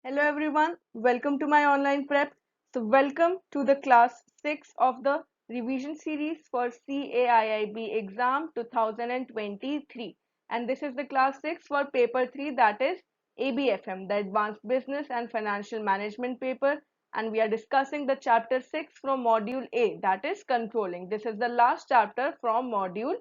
Hello everyone, welcome to my online prep. Welcome to the class 6 of the revision series for CAIIB exam 2023. And this is the class 6 for paper 3, that is ABFM, the Advanced Business and Financial Management paper. And we are discussing the chapter 6 from module A, that is controlling. This is the last chapter from module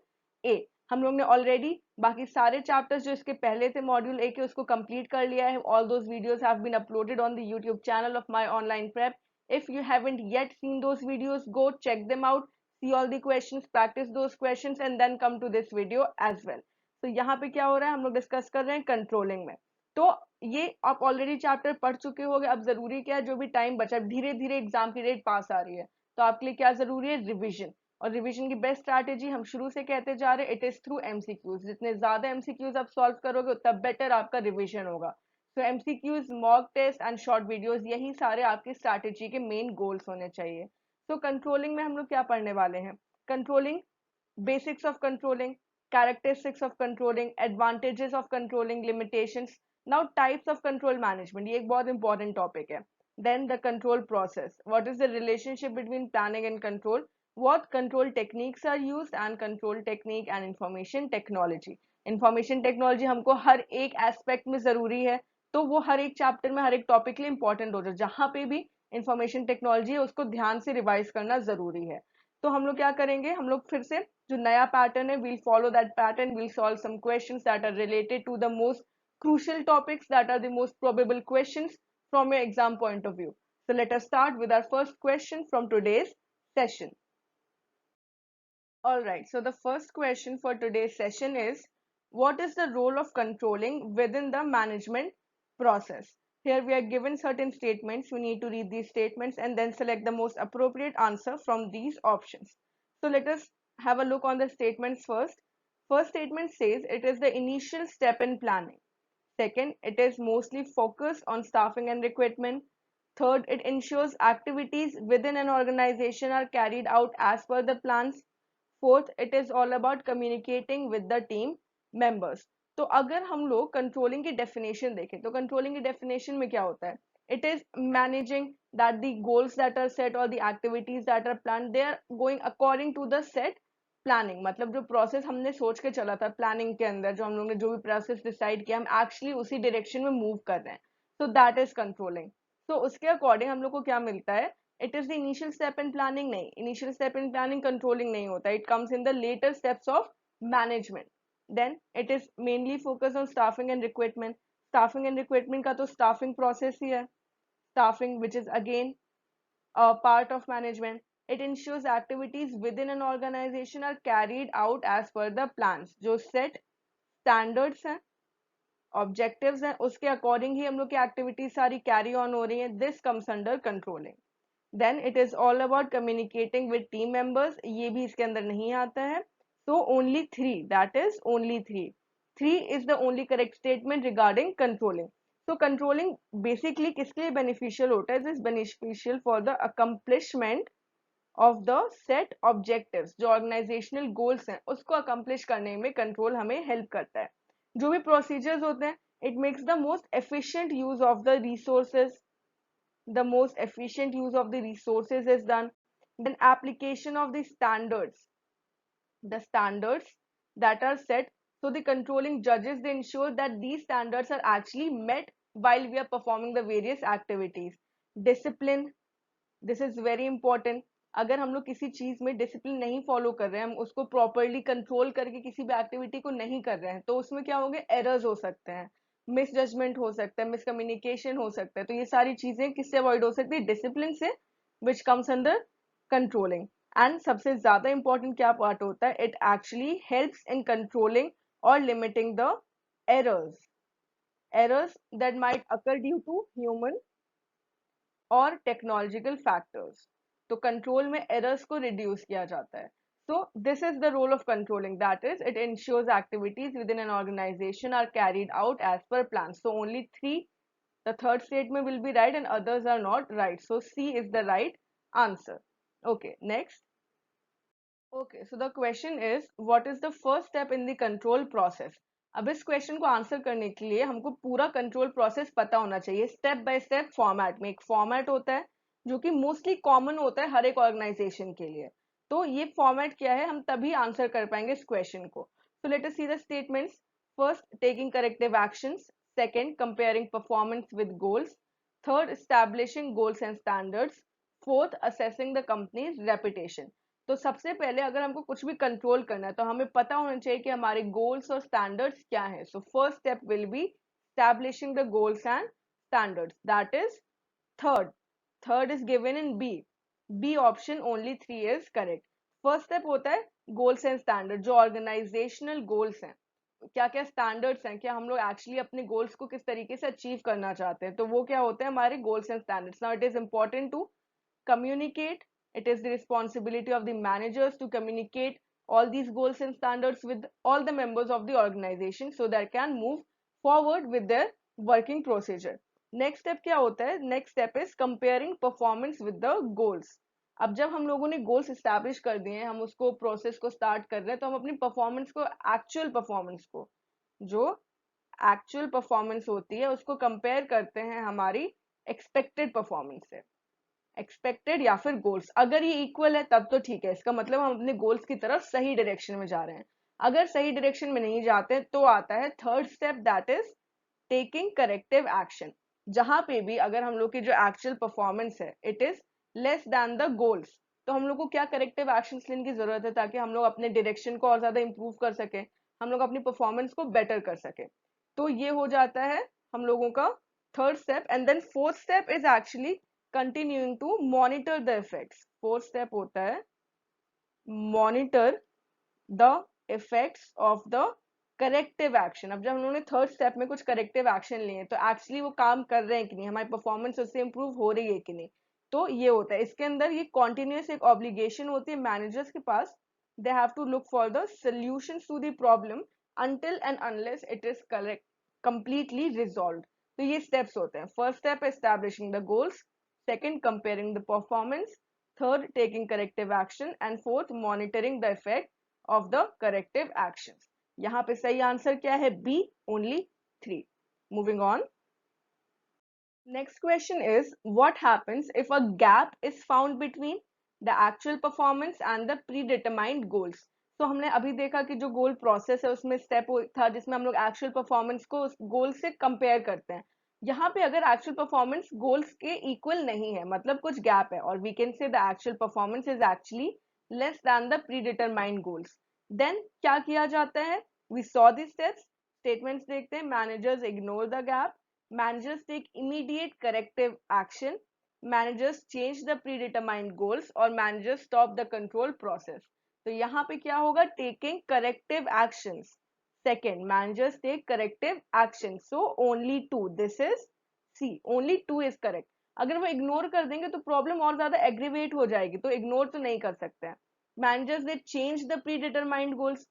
A. हम लोग ने already बाकी सारे chapters जो इसके पहले थे module A के उसको कंप्लीट कर लिया है. All those videos have been uploaded on the YouTube channel of my online prep. if you haven't yet seen those videos, go check them out, see all the questions, practice those questions and then come to this video as well. तो यहाँ पे क्या हो रहा है, हम लोग discuss कर रहे हैं कंट्रोलिंग में. तो ये आप ऑलरेडी चैप्टर पढ़ चुके होंगे. अब जरूरी क्या है, जो भी टाइम बचा, धीरे धीरे एग्जाम की डेट पास आ रही है, तो आपके लिए क्या जरूरी है, रिविजन. और रिवीजन की बेस्ट स्ट्रैटेजी हम शुरू से कहते जा रहे हैं, इट इज थ्रू एमसीक्यूज. जितने ज्यादा एमसीक्यूज आप सॉल्व करोगे उतना बेटर आपका रिवीजन होगा. तो MCQs, mock test and short videos, यही सारे आपकी स्ट्रैटेजी के मेन गोल्स होने चाहिए. तो कंट्रोलिंग में हम लोग क्या पढ़ने वाले हैं, controlling, basics of controlling, characteristics of controlling, advantages of controlling, limitations. Now types of control management, ये एक बहुत important topic है. Then the control process, what is the relationship between planning and control, what control techniques are used, and control technique and information technology. Information technology हमको हर एक aspect में जरूरी है, तो वो हर एक चैप्टर में हर एक टॉपिक के लिए इंपॉर्टेंट हो जाए. जहां पे भी इंफॉर्मेशन टेक्नोलॉजी है उसको ध्यान से रिवाइज करना जरूरी है. तो हम लोग क्या करेंगे, हम लोग फिर से जो नया पैटर्न है, we'll follow that pattern, we'll solve some questions that are related to the most crucial topics, that are the most probable questions from your exam point of view. So let us start with our first question from today's session. All right, so the first question for today's session is, what is the role of controlling within the management process? Here we are given certain statements. We need to read these statements and then select the most appropriate answer from these options. So let us have a look on the statements first. First statement says it is the initial step in planning. Second, it is mostly focused on staffing and recruitment. Third, it ensures activities within an organization are carried out as per the plans. Fourth, it is all about communicating with the team members. तो अगर हम लोग controlling की definition देखें, तो controlling की definition में क्या होता है, it is managing that the goals that are set और the activities that are plan they are going according to the set planning. मतलब जो प्रोसेस हमने सोच के चला था प्लानिंग के अंदर, जो हम लोग ने जो भी प्रोसेस डिसाइड किया, हम एक्चुअली उसी डायरेक्शन में मूव कर रहे हैं. तो दैट इज कंट्रोलिंग. तो उसके अकॉर्डिंग हम लोग को क्या मिलता है, it is the initial step in planning. नहीं, initial step in planning controlling नहीं होता, it comes in the later steps of management. Then it is mainly focused on staffing and recruitment. Staffing and recruitment का तो staffing process ही है, staffing which is again a part of management. It ensures activities within an organization are carried out as per the plans. जो set standards हैं, objectives हैं, उसके according ही हम लोग की एक्टिविटीज सारी कैरी ऑन हो रही हैं. This comes under controlling. Then it is all about communicating with team members, ये भी इसके अंदर नहीं आता है. So only three, that is only three. Three is the only correct statement regarding controlling. तो कंट्रोलिंग बेसिकली किसके लिए बेनिफिशियल होता है, is beneficial for the accomplishment of the set objectives. जो ऑर्गेनाइजेशनल गोल्स हैं उसको अकम्प्लिश करने में कंट्रोल हमें हेल्प करता है. जो भी प्रोसीजर्स होते हैं, it makes the most efficient use of the resources. The most efficient use of the resources is done. Then application of the standards, the standards that are set, so the controlling judges, they ensure that these standards are actually met while we are performing the various activities. Discipline, this is very important. अगर हम लोग किसी चीज में discipline नहीं follow कर रहे हैं, हम उसको प्रॉपरली कंट्रोल करके किसी भी एक्टिविटी को नहीं कर रहे हैं, तो उसमें क्या होंगे, एरर्स हो सकते हैं, मिस जजमेंट हो सकता है, मिसकम्युनिकेशन हो सकता है. तो ये सारी चीजें किससे अवॉइड हो सकती है, डिसिप्लिन से, which comes under controlling. And सबसे ज्यादा इंपॉर्टेंट क्या पार्ट होता है, it actually helps in controlling और limiting the errors, errors that might occur due to human और टेक्नोलॉजिकल फैक्टर्स. तो कंट्रोल में एरर्स को रिड्यूस किया जाता है. So this is the role of controlling, that is it ensures activities within an organization are carried out as per plan. So only three, the third statement will be right and others are not right. So C is the right answer. Okay, next. Okay, so the question is, what is the first step in the control process? अब इस question को answer करने के लिए हमको पूरा control process पता होना चाहिए, स्टेप बाय स्टेप फॉर्मेट में। एक फॉर्मेट होता है जो कि मोस्टली कॉमन होता है हर एक ऑर्गेनाइजेशन के लिए। तो ये फॉर्मेट क्या है, हम तभी आंसर कर पाएंगे इस क्वेश्चन को। So let us see the statements. First, taking corrective actions. Second, comparing performance with goals. Third, establishing goals and standards. Fourth, assessing the companies reputation. तो सबसे पहले अगर हमको कुछ भी कंट्रोल करना है तो हमें पता होना चाहिए कि हमारे गोल्स और स्टैंडर्ड्स क्या है। So first step will be establishing the goals and standards, that is third is given in B option only 3 is correct। First step होता है गोल्स एंड स्टैंडर्ड, जो ऑर्गेनाइजेशनल गोल्स हैं, क्या क्या स्टैंडर्ड्स हैं, क्या हम लोग एक्चुअली अपने गोल्स को किस तरीके से अचीव करना चाहते हैं, तो वो क्या होते हैं हमारे goals and standards. Now it is important to communicate. It is the responsibility of the managers to communicate all these goals and standards with all the members of the organization so they can move forward with their working procedure। Next step क्या होता है, next step is comparing performance with the goals. अब जब हम लोगों ने goals establish कर दिए हैं, हम उसको प्रोसेस को स्टार्ट कर रहे हैं, तो हम अपनी परफॉर्मेंस को, एक्चुअल परफॉर्मेंस को, जो एक्चुअल परफॉर्मेंस होती है उसको कंपेयर करते हैं हमारी एक्सपेक्टेड परफॉर्मेंस से। एक्सपेक्टेड या फिर गोल्स, अगर ये इक्वल है तब तो ठीक है, इसका मतलब हम अपने गोल्स की तरफ सही डायरेक्शन में जा रहे हैं। अगर सही डायरेक्शन में नहीं जाते तो आता है third step, that is taking corrective action. जहां पे भी अगर हम लोग की जो एक्चुअल परफॉर्मेंस है it is less than the goals, तो हम लोग को क्या करेक्टिव एक्शन लेने की जरूरत है, ताकि हम लोग अपने डायरेक्शन को और ज्यादा इंप्रूव कर सके, हम लोग अपनी परफॉर्मेंस को बेटर कर सके। तो ये हो जाता है हम लोगों का third step. And then fourth step is actually continuing to monitor the effects। Fourth step होता है monitor the effects of the corrective action। अब जब हम लोगों ने थर्ड स्टेप में कुछ करेक्टिव एक्शन लिए तो एक्चुअली वो काम कर रहे हैं कि नहीं, हमारी परफॉर्मेंस उससे इंप्रूव हो रही है कि नहीं, तो ये होता है। इसके अंदर ये कॉन्टिन्यूस एक ऑब्लिगेशन होती है मैनेजर्स के पास, they have to look for the solution to the problem until and unless it is correct completely resolved। तो ये स्टेप्स होते हैं। First step establishing the goals, second comparing the performance, third taking corrective action, and fourth monitoring the effect of the corrective actions। यहाँ पे सही answer क्या है, B only 3। Moving on, next question is what happens if a gap is found between the actual performance and the predetermined goals। तो हमने अभी देखा कि जो गोल प्रोसेस है उसमें स्टेप था जिसमें हम लोग एक्चुअल परफॉर्मेंस को उस गोल से कंपेयर करते हैं। यहाँ पे अगर एक्चुअल परफॉर्मेंस गोल्स के इक्वल नहीं है, मतलब कुछ गैप है, और we can say the actual performance is actually less than the predetermined goals, then क्या किया जाता है, we saw the steps. Statements देखते हैं, managers ignore the gap, managers take immediate corrective action, managers change the predetermined goals, और managers stop the control process. तो यहाँ पे क्या होगा, taking corrective actions. Second, managers take corrective action. So only two. This is C. Only two is correct। अगर वो ignore कर देंगे तो प्रॉब्लम और ज्यादा एग्रीवेट हो जाएगी, तो इग्नोर तो नहीं कर सकते हैं। Managers they change the pre determined goals.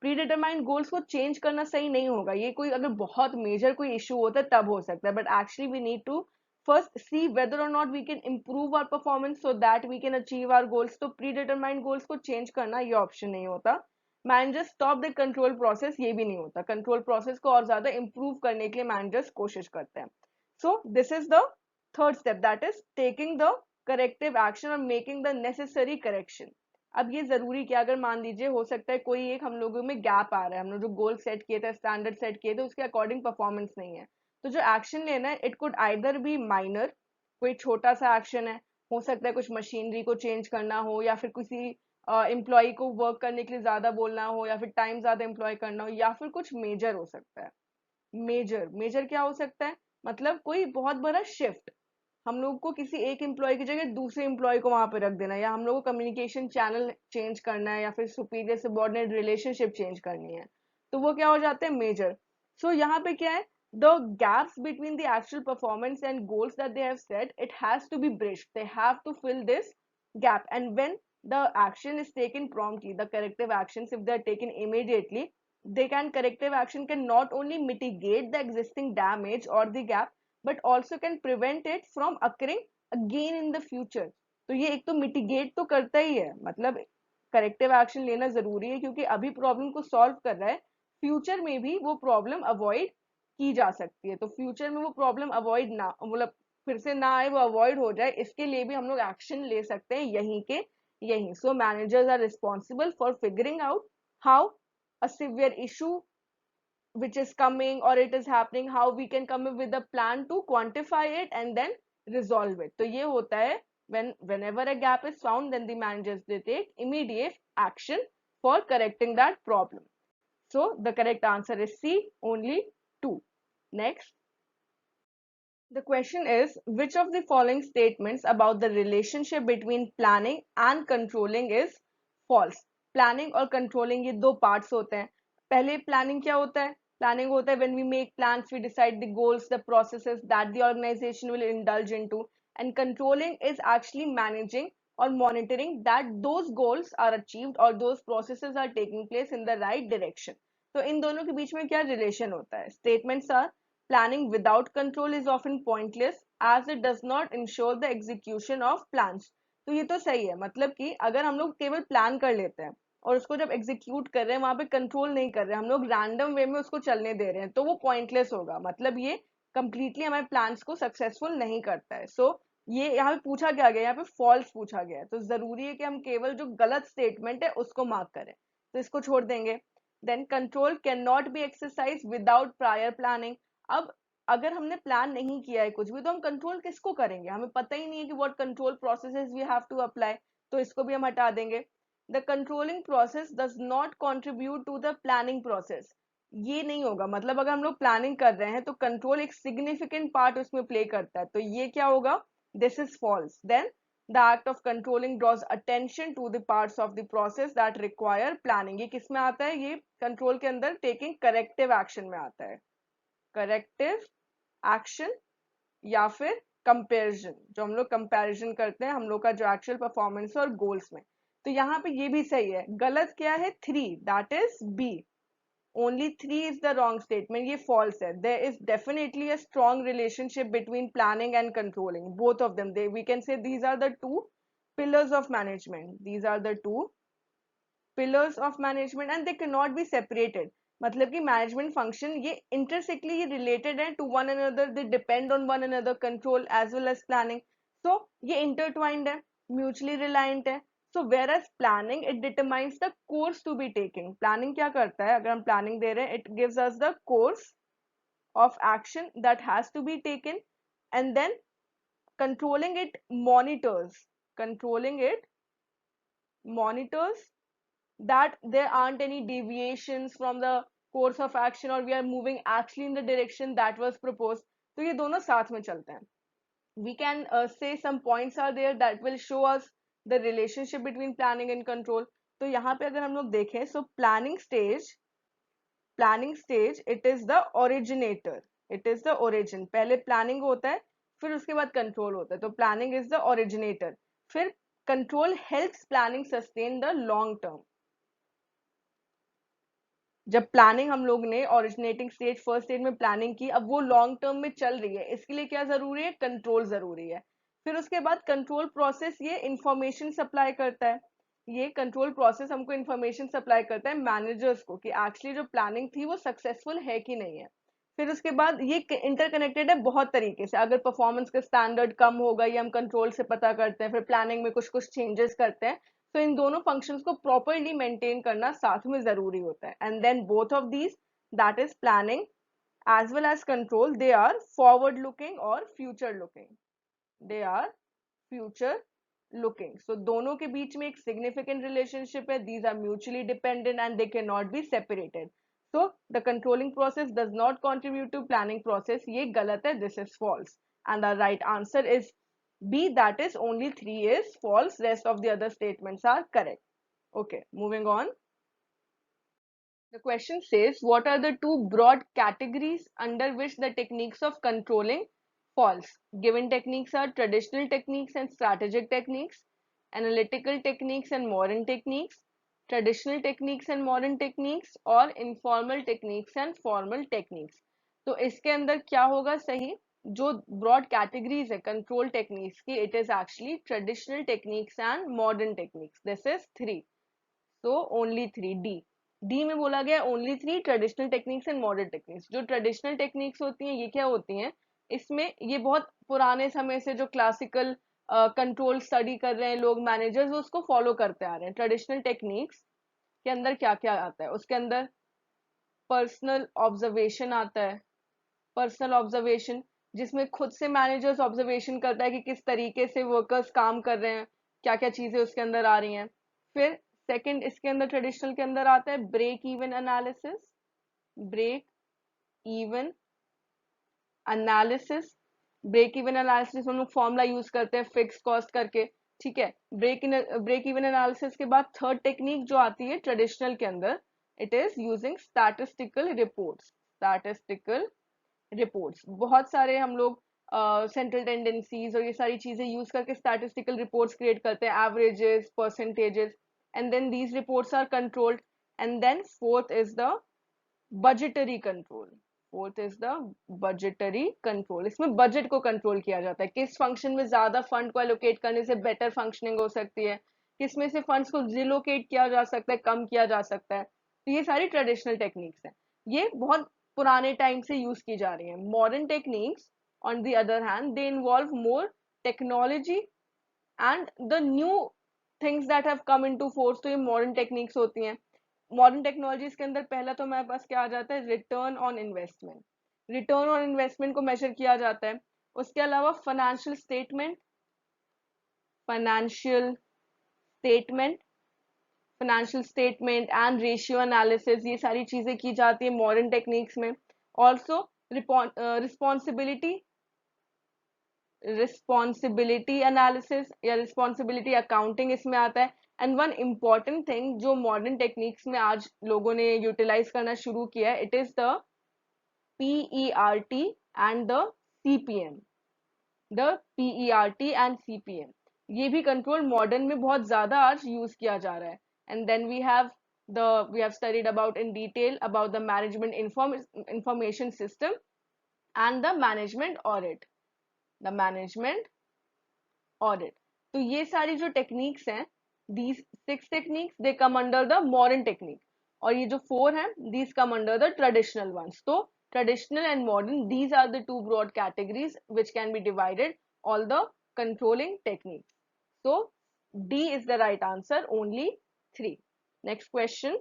Pre determined goals को चेंज करना सही नहीं होगा, ये कोई अगर बहुत मेजर कोई इशू होता है तब हो सकता है, but actually we need to first see whether or not we can improve our performance so that we can achieve our goals। तो प्री डिटरमाइंड गोल्स को चेंज करना ये ऑप्शन नहीं होता। Managers stop the control process, ये भी नहीं होता। कंट्रोल प्रोसेस को और ज्यादा इंप्रूव करने के लिए मैनेजर्स कोशिश करते हैं। सो this is the third step, that is taking the corrective action और मेकिंग द नेसेसरी करेक्शन। अब ये जरूरी क्या, अगर मान लीजिए हो सकता है कोई एक हम लोगों में गैप आ रहा है, हम लोग जो गोल सेट किए थे, स्टैंडर्ड सेट किए थे, उसके अकॉर्डिंग परफॉर्मेंस नहीं है, तो जो एक्शन लेना है it could either be minor, कोई छोटा सा एक्शन है, हो सकता है कुछ मशीनरी को चेंज करना हो, या फिर किसी एम्प्लॉय को वर्क करने के लिए ज्यादा बोलना हो, या फिर टाइम ज्यादा एम्प्लॉय करना हो, या फिर कुछ मेजर हो सकता है। मेजर, मेजर क्या हो सकता है, मतलब कोई बहुत बड़ा शिफ्ट, हम लोग को किसी एक एम्प्लॉय की जगह दूसरे एम्प्लॉय को वहां पे रख देना, या हम लोग को कम्युनिकेशन चैनल चेंज करना है, या फिर सुपीरियर सबऑर्डिनेट रिलेशनशिप चेंज करनी है, तो वो क्या हो जाते हैं, मेजर। सो यहाँ पे क्या है, the gaps between the actual performance and goals that they have set, it has to be bridged, they have to fill this gap। And when the action is taken promptly, the corrective actions, if they are taken immediately, corrective action can not only mitigate the existing damage or the gap, but also can prevent it from occurring again in the future। तो ये एक तो mitigate तो करता ही है, मतलब corrective action लेना जरूरी है क्योंकि अभी प्रॉब्लम को सॉल्व कर रहा है, फ्यूचर में भी वो प्रॉब्लम अवॉइड की जा सकती है। तो फ्यूचर में वो प्रॉब्लम अवॉइड ना, मतलब फिर से ना आए, वो अवॉइड हो जाए, इसके लिए भी हम लोग एक्शन ले सकते हैं यहीं के यहीं। So managers are responsible for figuring out how a severe issue which is coming or it is happening, how we can come up with a plan to quantify it and then resolve it. तो ये होता है whenever a gap is found, then the managers they take immediate action for correcting that problem. So the correct answer is C, only 2. Next, the question is, which of the following statements about the relationship between planning and controlling is false? Planning और controlling ये दो parts होते हैं. पहले planning क्या होता है? Planning होता है when we make plans, we decide the goals, the processes that the organization will indulge into, and controlling is actually managing or monitoring that those goals are achieved or those processes are taking place in the right direction. तो इन दोनों के बीच में क्या relation होता है? Statements are planning without control is often pointless as it does not ensure the execution of plans. तो ये तो सही है, मतलब कि अगर हम लोग केवल प्लान कर लेते हैं और उसको जब एग्जीक्यूट कर रहे हैं वहां पे कंट्रोल नहीं कर रहे हैं, हम लोग रैंडम वे में उसको चलने दे रहे हैं, तो वो पॉइंटलेस होगा, मतलब ये कंप्लीटली हमारे प्लान्स को सक्सेसफुल नहीं करता है। सो ये यहाँ पे पूछा क्या गया, यहाँ पे फॉल्स पूछा गया है, तो जरूरी है कि हम केवल जो गलत स्टेटमेंट है उसको मार्क करें, तो इसको छोड़ देंगे। Then control can not be exercise without prior planning. अब अगर हमने प्लान नहीं किया है कुछ भी, तो हम कंट्रोल किसको करेंगे, हमें पता ही नहीं है कि what control processes we have to apply, तो इसको भी हम हटा देंगे। The controlling process does not contribute to the planning process, ये नहीं होगा, मतलब अगर हम लोग प्लानिंग कर रहे हैं तो कंट्रोल एक सिग्निफिकेंट पार्ट उसमें प्ले करता है, तो ये क्या होगा, this is false. Then the act of controlling draws attention to the parts of the process that require planning, ये किस में आता है, ये कंट्रोल के अंदर टेकिंग करेक्टिव एक्शन में आता है, करेक्टिव एक्शन या फिर कंपैरिजन, जो हम लोग कंपैरिजन करते हैं हम लोग का जो एक्चुअल परफॉर्मेंस और गोल्स में। तो यहाँ पे ये भी सही है, गलत क्या है, 3, that is B, only 3 is the wrong statement, ये false है। There is definitely a strong relationship between planning and controlling, both of them, we can say these are the two pillars of management, these are the two pillars of management and they cannot be separated। मतलब कि management function ये इंटरसेक्टली ये related है to one another, they depend on one another, control as well as planning. So ये intertwined है, mutually reliant है। So where as planning it determines the course to be taking, planning क्या करता है, अगर हम प्लानिंग दे रहे हैं, it gives us the course of action that has to be taken, and then controlling it monitors, controlling it monitors that there aren't any deviations from the course of action or we are moving actually in the direction that was proposed। तो ये दोनों साथ में चलते हैं। We can say some points are there that will show us the relationship between planning and control। तो यहाँ पे अगर हम लोग देखें, so planning stage it is the originator, it is the origin, पहले planning होता है फिर उसके बाद control होता है, तो planning is the originator, फिर control helps planning sustain the long term। जब प्लानिंग हम लोग ने ओरिजिनेटिंग स्टेज फर्स्ट स्टेज में प्लानिंग की, अब वो लॉन्ग टर्म में चल रही है, इसके लिए क्या जरूरी है, कंट्रोल जरूरी है। फिर उसके बाद कंट्रोल प्रोसेस ये इंफॉर्मेशन सप्लाई करता है, ये कंट्रोल प्रोसेस हमको इंफॉर्मेशन सप्लाई करता है मैनेजर्स को कि एक्चुअली जो प्लानिंग थी वो सक्सेसफुल है कि नहीं है। फिर उसके बाद ये इंटरकनेक्टेड है बहुत तरीके से, अगर परफॉर्मेंस का स्टैंडर्ड कम होगा ये हम कंट्रोल से पता करते हैं, फिर प्लानिंग में कुछ कुछ चेंजेस करते हैं, तो इन दोनों फंक्शंस को प्रॉपरली मेंटेन करना साथ में जरूरी होता है। And then both of these, that is planning as well as control, they are forward looking or future looking, they are future looking। so दोनों के बीच में एक significant relationship है, these are mutually dependent and they cannot be separated। so the controlling process does not contribute to planning process, ये गलत है, this is false, and the right answer is B, that is only 3 is false, rest of the other statements are correct। okay, moving on, the question says, what are the two broad categories under which the techniques of controlling falls? Given techniques are traditional techniques and strategic techniques, analytical techniques and modern techniques, traditional techniques and modern techniques, और informal techniques and formal techniques। तो इसके अंदर क्या होगा सही, जो broad categories है control techniques की, it is actually traditional techniques and modern techniques, this is 3, so only 3, D। D में बोला गया only 3 traditional techniques and modern techniques. जो ट्रेडिशनल टेक्निक्स होती हैं ये क्या होती हैं, इसमें ये बहुत पुराने समय से जो क्लासिकल कंट्रोल स्टडी कर रहे हैं लोग, मैनेजर्स, उसको फॉलो करते आ रहे हैं। ट्रेडिशनल टेक्निक्स के अंदर क्या क्या आता है, उसके अंदर पर्सनल ऑब्जर्वेशन आता है। पर्सनल ऑब्जर्वेशन जिसमें खुद से मैनेजर्स ऑब्जर्वेशन करता है कि किस तरीके से वर्कर्स काम कर रहे हैं, क्या क्या चीजें उसके अंदर आ रही हैं। फिर सेकंड इसके अंदर ट्रेडिशनल के अंदर आता है break even analysis. Break even analysis, break even analysis हम लोग फॉर्मूला यूज करते हैं फिक्स कॉस्ट करके, ठीक है। ब्रेक इवन एनालिसिस के बाद थर्ड टेक्निक जो आती है ट्रेडिशनल के अंदर, it is using statistical reports. Statistical reports बहुत सारे हम लोग सेंट्रल टेंडेंसीज और ये सारी चीजें यूज करके स्टैटिस्टिकल रिपोर्ट्स क्रिएट करते हैं, averages, percentages, and then these reports are controlled. And then fourth is the budgetary control. Fourth is the budgetary control. इसमें बजट को कंट्रोल किया जाता है, किस फंक्शन में ज्यादा फंड को एलोकेट करने से बेटर फंक्शनिंग हो सकती है, किसमें से फंड्स को रिलोकेट किया जा सकता है, कम किया जा सकता है। तो ये सारी ट्रेडिशनल टेक्निक्स हैं, ये बहुत पुराने टाइम से यूज की जा रही हैं। Modern techniques on the other hand they involve more technology and the new things that have come into force. तो ये मॉडर्न टेक्निक्स होती हैं। मॉडर्न टेक्नोलॉजीज के अंदर पहला तो हमारे पास क्या आ जाता है, return on investment. Return on investment को मेजर किया जाता है। उसके अलावा financial statement, financial statement financial statement and ratio analysis, ये सारी चीजें की जाती है मॉडर्न टेक्निक्स में। ऑल्सो रिस्पॉन्सिबिलिटी रिस्पॉन्सिबिलिटी एनालिसिस या रिस्पॉन्सिबिलिटी अकाउंटिंग इसमें आता है। एंड वन इम्पॉर्टेंट थिंग जो मॉडर्न टेक्निक्स में आज लोगों ने यूटिलाइज करना शुरू किया है, it is the PERT and the CPM। The PERT and CPM, ये भी कंट्रोल मॉडर्न में बहुत ज्यादा आज यूज किया जा रहा है। And then we have studied about in detail about the management information system and the management audit. The management audit. तो ये सारी जो टेक्निक्स हैं, these 6 techniques they come under the modern technique, और ये जो 4 हैं these come under the traditional ones. तो traditional and modern, these are the two broad categories which can be divided all the controlling techniques. So D is the right answer, only 3. Next question.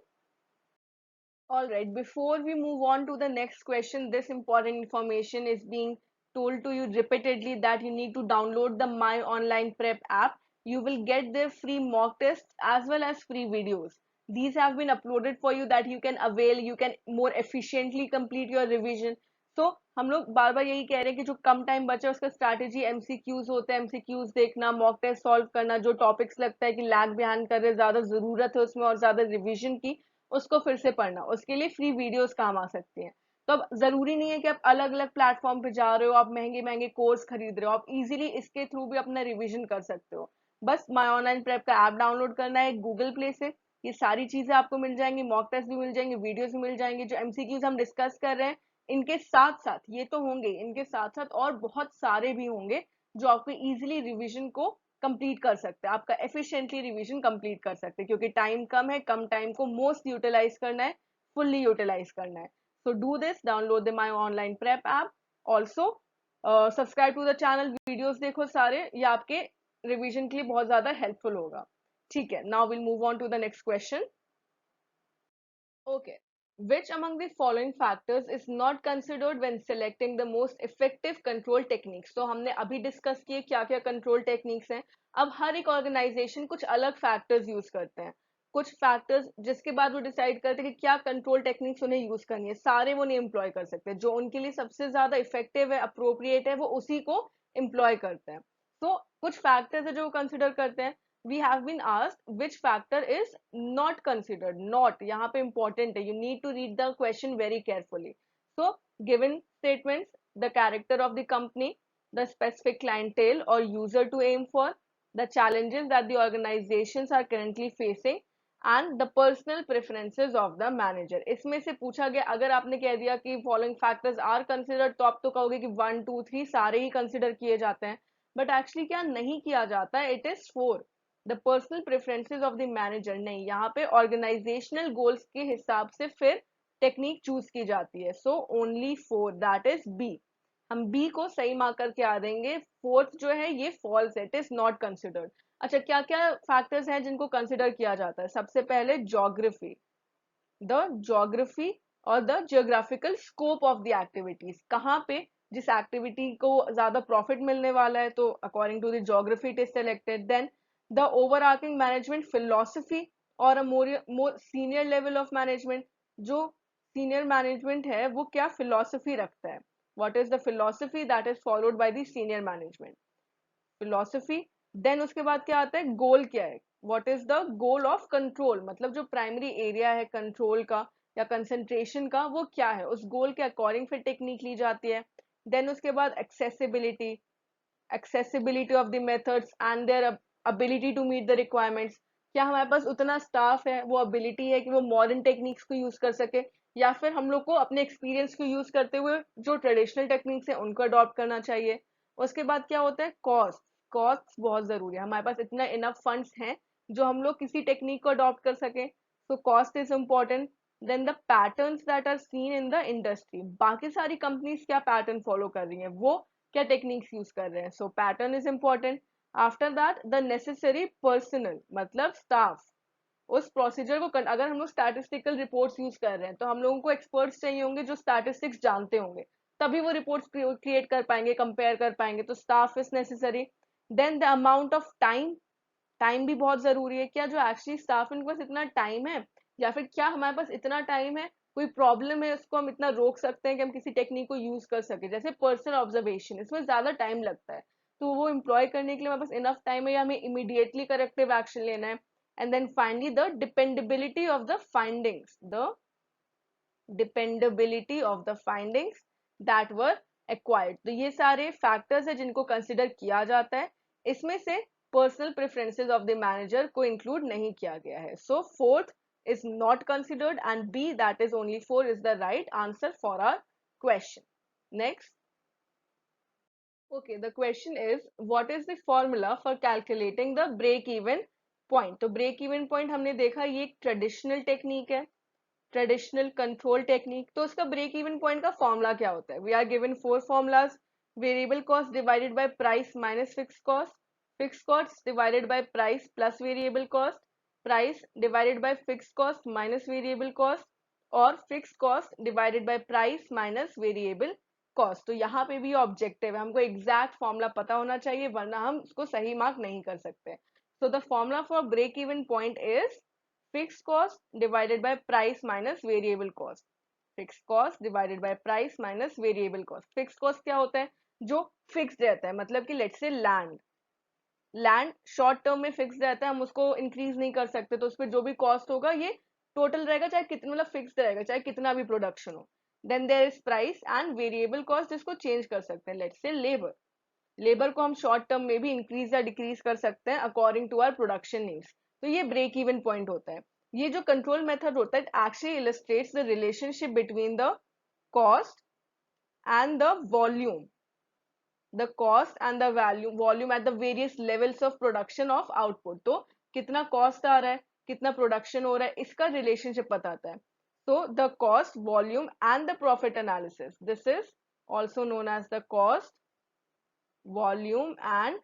All right, before we move on to the next question, this important information is being told to you repeatedly that you need to download the My Online Prep app. You will get their free mock tests as well as free videos. These have been uploaded for you that you can avail, you can more efficiently complete your revision. So हम लोग बार बार यही कह रहे हैं कि जो कम time बचा है उसका स्ट्रैटेजी MCQs होता है, MCQs देखना, मॉक टेस्ट सॉल्व करना, जो टॉपिक्स लगता है कि लैग बिहाइंड कर रहे, ज्यादा जरूरत है उसमें और ज्यादा रिविजन की, उसको फिर से पढ़ना, उसके लिए फ्री वीडियोस काम आ सकती हैं। तो अब जरूरी नहीं है कि आप अलग अलग प्लेटफॉर्म पे जा रहे हो, आप महंगे महंगे कोर्स खरीद रहे हो, आप इजीली इसके थ्रू भी अपना रिवीजन कर सकते हो। बस माई ऑनलाइन प्रेप का ऐप डाउनलोड करना है गूगल प्ले से, ये सारी चीजें आपको मिल जाएंगी, मॉक टेस्ट भी मिल जाएंगे, वीडियोस भी मिल जाएंगे। जो एमसीक्यूज हम डिस्कस कर रहे हैं इनके साथ साथ, ये तो होंगे, इनके साथ साथ और बहुत सारे भी होंगे जो आपको इजीली रिवीजन को कंप्लीट कर सकते हैं, आपका एफिशिएंटली रिवीजन कंप्लीट कर सकते हैं, क्योंकि टाइम कम है, कम टाइम को मोस्ट यूटिलाइज करना है, फुल्ली यूटिलाइज करना है। So do this, download the my online prep app. Also subscribe to the channel, videos देखो सारे, ये आपके रिवीजन के लिए बहुत ज्यादा हेल्पफुल होगा। ठीक है, now will move on to the next question. Okay. Which among the following factors is not considered when selecting the most effective control techniques? तो हमने अभी डिस्कस किए क्या क्या कंट्रोल टेक्निक्स हैं। अब हर एक ऑर्गेनाइजेशन कुछ अलग फैक्टर्स यूज करते हैं, कुछ फैक्टर्स जिसके बाद वो डिसाइड करते हैं कि क्या कंट्रोल टेक्निक्स उन्हें यूज करनी है। सारे वो नहीं एम्प्लॉय कर सकते, जो उनके लिए सबसे ज्यादा इफेक्टिव है, अप्रोप्रिएट है, वो उसी को एम्प्लॉय करते हैं। तो कुछ फैक्टर्स है जो वो कंसिडर करते हैं। we have been asked which factor is not considered. Not यहाँ पे important है, you need to read the question very carefully. So given statements, the character of the company, the specific clientele or user to aim for, the challenges that the organizations are currently facing, and the personal preferences of the manager. इसमें से पूछा गया, अगर आपने कह दिया कि following factors are considered, तो आप तो कहोगे कि 1 2 3 सारे ही कंसिडर किए जाते हैं, बट एक्चुअली क्या नहीं किया जाता है, it is 4। The personal preferences of the manager नहीं, यहाँ पे ऑर्गेनाइजेशनल गोल्स के हिसाब से फिर टेक्निक चूज की जाती है. So only 4, that is B. हम बी को सही मार्क करके आ देंगे. फोर्थ जो है ये फॉल्स है, इट इज नॉट कंसिडर्ड. अच्छा, क्या क्या फैक्टर्स हैं जिनको कंसिडर किया जाता है? सबसे पहले ज्योग्राफी, द ज्योग्राफी और the geographical scope of the activities. कहाँ पे जिस एक्टिविटी को ज्यादा प्रॉफिट मिलने वाला है, तो according to the geography it is selected. Then the overarching management philosophy और a more senior level of management. जो सीनियर मैनेजमेंट है वो क्या फिलोसफी रखता है? What is the philosophy that is followed by the senior management? Philosophy. Then उसके बाद क्या आता है? गोल क्या है? What is the goal of control, मतलब जो प्राइमरी एरिया है कंट्रोल का या कंसंट्रेशन का, वो क्या है? उस गोल के अकॉर्डिंग फिर टेक्निक ली जाती है. देन उसके बाद accessibility, accessibility of the methods and their ability to meet the requirements. क्या हमारे पास उतना स्टाफ है, वो एबिलिटी है कि वो मॉडर्न टेक्निक्स को यूज कर सके, या फिर हम लोग को अपने एक्सपीरियंस को यूज करते हुए जो ट्रेडिशनल टेक्निक्स है उनको अडॉप्ट करना चाहिए. उसके बाद क्या होता है? कॉस्ट. कॉस्ट बहुत जरूरी है, हमारे पास इतना इनफ फंड्स हैं जो हम लोग किसी टेक्निक को अडॉप्ट कर सके. So cost is important. Then the patterns that are seen in the industry, बाकी सारी कंपनीज क्या पैटर्न फॉलो कर रही हैं, वो क्या टेक्निक्स यूज कर रहे हैं. So pattern is important. After that the necessary personnel, मतलब स्टाफ. उस प्रोसीजर को अगर हम लोग स्टैटिस्टिकल रिपोर्ट्स यूज कर रहे हैं तो हम लोगों को एक्सपर्ट्स चाहिए होंगे जो स्टैटिस्टिक्स जानते होंगे, तभी वो रिपोर्ट्स क्रिएट कर पाएंगे, कंपेयर कर पाएंगे. तो staff is necessary. Then the amount of time. Time भी बहुत जरूरी है. क्या जो एक्चुअली स्टाफ इनके पास इतना टाइम है, या फिर क्या हमारे पास इतना टाइम है, कोई प्रॉब्लम है उसको हम इतना रोक सकते हैं कि हम किसी टेक्निक को यूज कर सके. जैसे पर्सनल ऑब्जर्वेशन, इसमें ज्यादा टाइम लगता है, तो वो एम्प्लॉय करने के लिए हमारे पास इनफ टाइम है या हमें इमीडिएटली करेक्टिव एक्शन लेना है. And then finally the dependability of the findings, the dependability of the findings that were acquired. तो ये सारे फैक्टर्स है जिनको कंसिडर किया जाता है. इसमें से personal preferences of the manager को इंक्लूड नहीं किया गया है. सो fourth is not considered and B, that is only 4, is the right answer for our question. Next. Okay, the question is what is the formula for calculating the break even point? तो break even point हमने देखा ये एक traditional technique है, traditional control technique. तो उसका break even point का formula क्या होता है? We are given 4 formulas. Variable cost divided by price minus fix cost, fix cost divided by price plus variable cost, price divided by fix cost minus variable cost, और fix cost divided by price minus variable cost. तो यहाँ पे भी objective है, हमको exact formula पता होना चाहिए वरना हम उसको सही मार्क नहीं कर सकते. So the formula for break even point is fixed cost divided by price minus variable cost. Fixed cost divided by price minus variable cost. Fixed cost क्या होता है? जो फिक्स्ड रहता है, मतलब कि let's say land short term में fix रहता है, हम उसको इंक्रीज नहीं कर सकते, तो उस पर जो भी कॉस्ट होगा ये टोटल रहेगा, चाहे कितना, मतलब फिक्स रहेगा चाहे कितना भी प्रोडक्शन हो. Then there is price and variable cost, जिसको चेंज कर सकते हैं. लेट्स से लेबर, लेबर को हम शॉर्ट टर्म में भी इंक्रीज या डिक्रीज कर सकते हैं according to our production needs. तो ये ब्रेक इवन पॉइंट होता है. ये जो कंट्रोल मेथड होता है, it actually illustrates the relationship between the cost and the volume, the cost and the value volume at the various levels of production of output. तो कितना कॉस्ट आ रहा है, कितना प्रोडक्शन हो रहा है, इसका रिलेशनशिप बताता है. so the cost, volume and the profit analysis, this is also known as the cost, volume and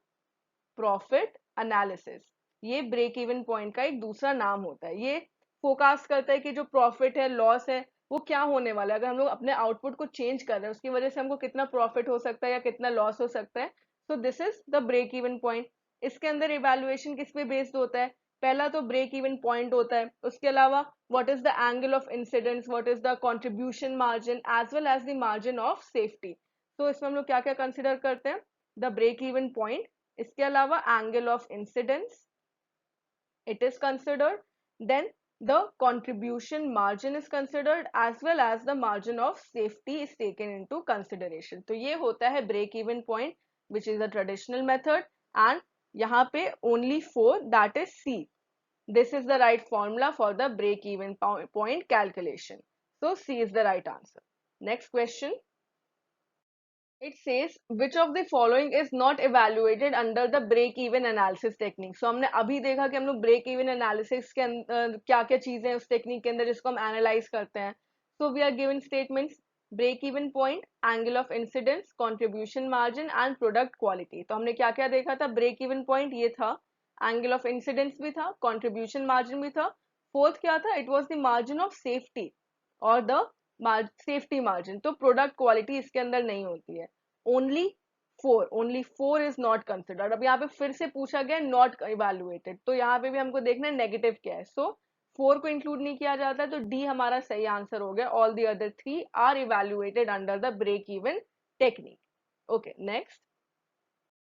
profit analysis. ये ब्रेक इवन पॉइंट का एक दूसरा नाम होता है. ये फोकास्ट करता है कि जो प्रॉफिट है, लॉस है, वो क्या होने वाला है. अगर हम लोग अपने आउटपुट को चेंज कर रहे हैं उसकी वजह से हमको कितना प्रॉफिट हो सकता है या कितना लॉस हो सकता है. So this is the break even point. इसके अंदर इवेल्युएशन किस पे बेस्ड होता है? पहला तो ब्रेक इवन पॉइंट होता है, उसके अलावा what is the angle of incidence, what is the contribution margin as well as the margin of safety. तो इसमें हम लोग क्या क्या कंसिडर करते हैं? द ब्रेक इवन पॉइंट, इसके अलावा angle of incidence it is considered, then the contribution margin is considered as well as the margin of safety is taken into consideration. तो ये होता है break even point which is a traditional method and यहाँ पे only 4, that is C. This is the right formula for the break even point calculation. So C is the right answer. Next question. It says which of the following is not evaluated under the break even analysis technique. So हमने अभी देखा कि हम लोग break even analysis के अंदर क्या क्या चीजें हैं उस टेक्निक के अंदर जिसको हम एनालाइज करते हैं. So we are given statements break even point, angle of incidence, contribution margin and product quality. तो हमने क्या क्या देखा था. break even point ये था, angle of incidence भी था, contribution margin भी था, fourth क्या था, it was the margin of safety और the सेफ्टी मार्जिन. तो प्रोडक्ट क्वालिटी इसके अंदर नहीं होती है. Only four is not considered. अब यहाँ पे फिर से पूछा गया नॉट इवेलुएटेड, तो यहाँ पे भी हमको देखना है नेगेटिव क्या है. सो फोर को इंक्लूड नहीं किया जाता है, तो डी हमारा सही आंसर हो गया. All the other three are evaluated under the break even technique. Okay, next.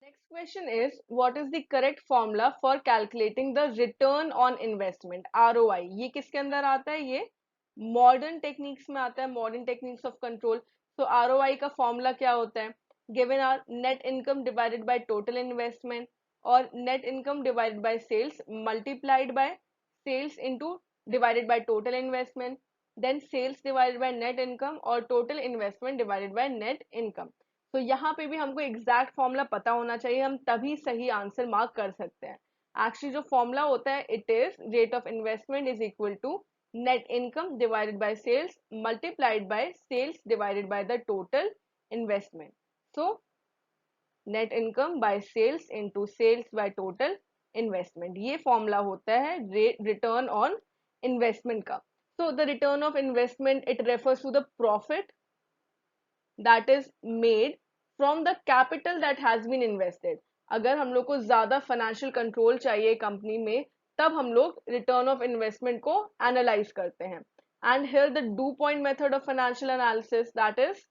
Next question is what is the correct formula for calculating the return on investment, ROI. ये किसके अंदर आता है, ये मॉडर्न टेक्निक्स में आता है, मॉडर्न टेक्निक्स ऑफ कंट्रोल. तो ROI का फॉर्मूला क्या होता है, given are net income divided by total investment और net income divided by sales multiplied by sales into divided by total investment, then sales divided by net income और total investment divided by net income. तो यहाँ पे भी हमको exact formula पता होना चाहिए, हम तभी सही आंसर मार्क कर सकते हैं. एक्चुअली जो फॉर्मूला होता है it is rate of investment is equal to net income divided by sales multiplied by sales divided by the total investment. So net income by sales into sales by total investment, ये formula होता है return on investment का. So the return of investment it refers to the profit that is made from the capital that has been invested. अगर हम लोग को ज्यादा financial control चाहिए कंपनी में, तब हम लोग रिटर्न ऑफ इन्वेस्टमेंट को एनालाइज करते हैं. And here the DuPont method of financial analysis, that is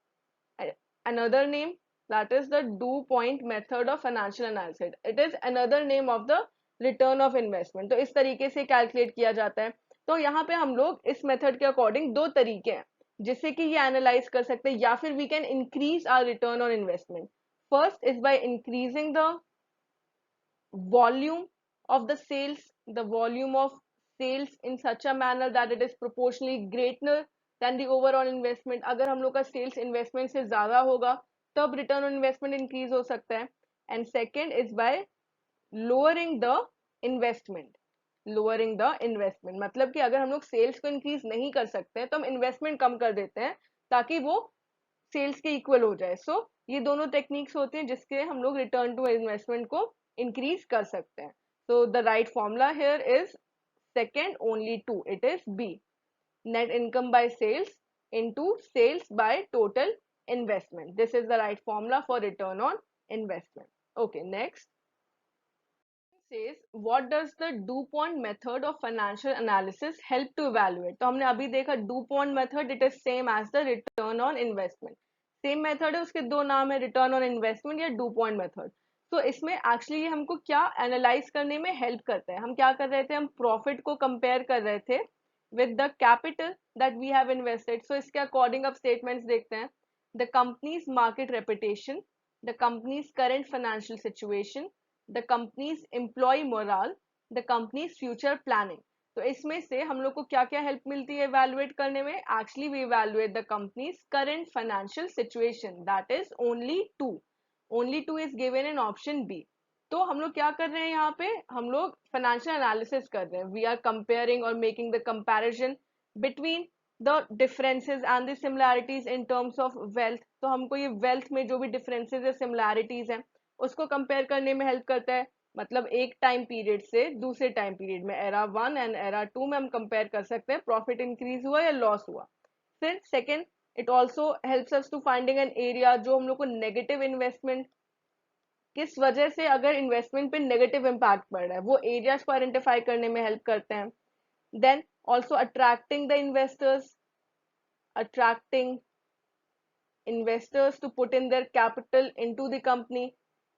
another name, that is the do point method of financial analysis. It is another name of the return of investment. तो इस तरीके से calculate किया जाता है. तो यहाँ पे हम लोग इस मेथड के अकॉर्डिंग दो तरीके हैं जिससे कि ये एनालाइज कर सकते हैं, या फिर we can increase our return on investment. First is by increasing the volume of the sales, the volume of sales in such a manner that it is proportionally greater than the overall investment. अगर हम लोग का sales investment से ज़्यादा होगा तब return on investment increase हो सकता है. And second is by lowering the investment. lowering the investment मतलब कि अगर हम लोग sales को increase नहीं कर सकते हैं तो हम investment कम कर देते हैं ताकि वो सेल्स के इक्वल हो जाए. सो ये दोनों टेक्निक्स होते हैं जिसके हम लोग रिटर्न टू इन्वेस्टमेंट को इंक्रीज कर सकते हैं. So the right formula here is second only two, it is B, net income by sales into sales by total investment. This is the right formula for return on investment. Okay, next says what does the DuPont method of financial analysis help to evaluate. तो हमने अभी देखा DuPont method it is same as the return on investment. Same method है, उसके दो नाम है, return on investment या DuPont मेथड. तो इसमें एक्चुअली ये हमको क्या एनालाइज करने में हेल्प करता है. हम क्या कर रहे थे, हम प्रॉफिट को कंपेयर कर रहे थे with the capital that we have invested. So इसके अकॉर्डिंग अब स्टेटमेंट्स देखते हैं. The company's market reputation, the companies current financial situation, the company's employee morale, the company's future planning. तो इसमें से हम लोग को क्या क्या हेल्प मिलती है इवेलुएट करने में. Actually we evaluate the companies current financial situation, that is only two is given in option B. तो हम लोग क्या कर रहे हैं, यहाँ पे हम लोग फाइनेंशियल एनालिसिस कर रहे हैं. वी आर कंपेयरिंग और making the comparison between the differences and the similarities in terms of wealth. तो हमको ये वेल्थ में जो भी डिफरेंसेस है, सिमिलैरिटीज हैं, उसको कंपेयर करने में हेल्प करता है. मतलब एक टाइम पीरियड से दूसरे टाइम पीरियड में एरा 1 एंड एरा 2 में हम कंपेयर कर सकते हैं प्रॉफिट इंक्रीज हुआ या लॉस हुआ. फिर second, it also helps us to finding an area जो हम लोग को नेगेटिव इन्वेस्टमेंट, किस वजह से अगर इन्वेस्टमेंट पे नेगेटिव इम्पैक्ट पड़ रहा है, वो एरियाज को आइडेंटिफाई करने में हेल्प करते हैं. Then also attracting the investors, attracting investors to put in their capital into the company,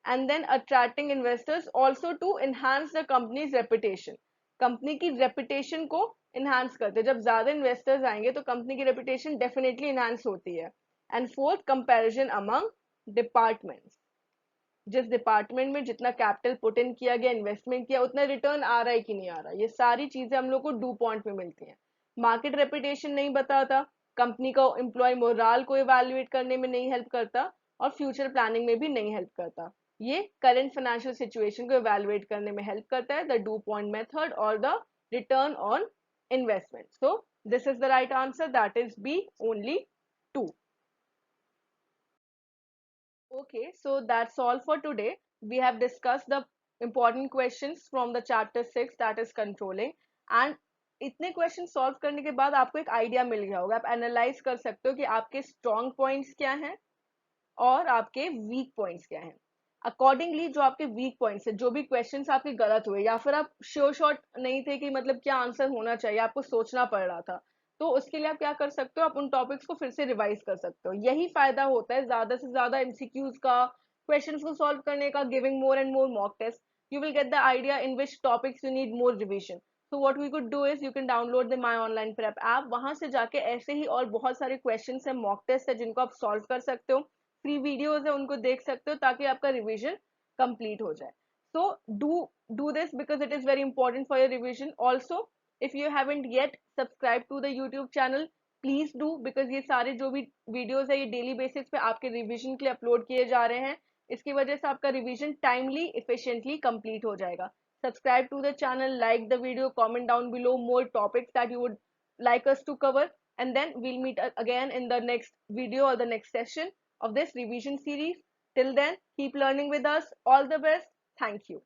and then attracting investors also to enhance the company's reputation. Company की रेपुटेशन को इनहांस करते हैं. जब ज्यादा इन्वेस्टर्स आएंगे तो कंपनी की रेपुटेशन डेफिनेटली इनहांस होती है. And fourth, comparison among departments. जिस डिपार्टमेंट में जितना कैपिटल पुट इन किया गया, इन्वेस्टमेंट किया, उतना रिटर्न आ रहा है कि नहीं आ रहा, ये सारी चीजें हम लोग को डू पॉइंट में मिलती हैं. मार्केट रेपुटेशन नहीं बताता, कंपनी का एम्प्लॉय मोराल को इवेल्युएट करने में नहीं हेल्प करता, और फ्यूचर प्लानिंग में भी नहीं हेल्प करता। ये करंट फाइनेंशियल सिचुएशन को इवेलुएट करने में हेल्प करता है, द डू पॉइंट मेथड और the return on investment. So this is the right answer, that is B, only 2. Okay, so that's all for today. We have discussed the important questions from the chapter 6, that is controlling. And इतने question solve करने के बाद आपको एक idea मिल गया होगा, आप analyse कर सकते हो कि आपके स्ट्रॉन्ग पॉइंट्स क्या हैं और आपके वीक पॉइंट्स क्या हैं। अकॉर्डिंगली जो आपके वीक पॉइंट्स है, जो भी क्वेश्चंस आपके गलत हुए या फिर आप श्योर शॉट नहीं थे कि मतलब क्या आंसर होना चाहिए, आपको सोचना पड़ रहा था, तो उसके लिए आप क्या कर सकते हो, आप उन टॉपिक्स को फिर से रिवाइज कर सकते हो। यही फायदा होता है ज्यादा से ज्यादा एमसीक्यूज का, क्वेश्चंस को सॉल्व करने का, giving more and more mock test. You will get the idea in which topics you need more revision. So what we could do is you can download the My Online Prep app, वहां से जाके ऐसे ही और बहुत सारे questions है, mock test है जिनको आप सॉल्व कर सकते हो, फ्री वीडियोस है उनको देख सकते हो ताकि आपका रिवीजन कंप्लीट हो जाए। So do this because it is very important for your revision. Also if you haven't yet subscribe to the YouTube channel, please do, because ये सारे जो भी वीडियोस है ये डेली बेसिस पे आपके रिवीजन के लिए अपलोड किए जा रहे हैं। इसकी वजह से आपका रिवीजन टाइमली इफिशिएंटली कंप्लीट हो जाएगा। Subscribe to the channel, like the video, comment down below more topics that you would like us to cover, and then we'll meet again in the next video or the next session of this revision series. Till then, keep learning with us. All the best. Thank you.